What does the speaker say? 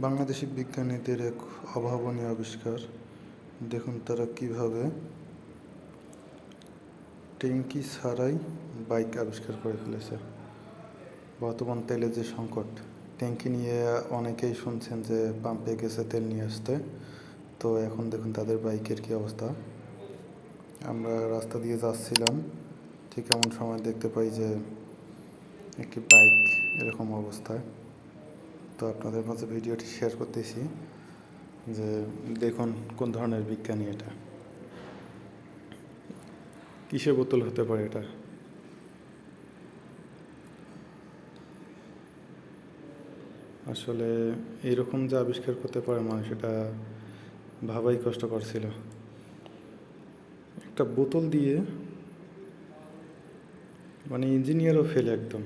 বাংলাদেশি বিজ্ঞানীদের এক অভাবনীয় আবিষ্কার। দেখুন তারা কিভাবে ট্যাঙ্কি ছাড়াই বাইক আবিষ্কার করে ফেলেছে। বর্তমান তেলের যে সংকট, ট্যাঙ্কি নিয়ে অনেকেই শুনছেন যে পাম্পে গেছে তেল নিয়ে আসতে, তো এখন দেখুন তাদের বাইকের কী অবস্থা। আমরা রাস্তা দিয়ে যাচ্ছিলাম, ঠিক এমন সময় দেখতে পাই যে একটি বাইক এরকম অবস্থায়। তো আপনাদের মাঝে ভিডিওটি শেয়ার করতেছি যে দেখুন কোন ধরনের বিজ্ঞানী এটা, কিসের বোতল হতে পারে এটা। আসলে এইরকম যে আবিষ্কার করতে পারে মানুষ, এটা ভাবাই কষ্টকর ছিল। একটা বোতল দিয়ে, মানে ইঞ্জিনিয়ারও ফেলে একদম।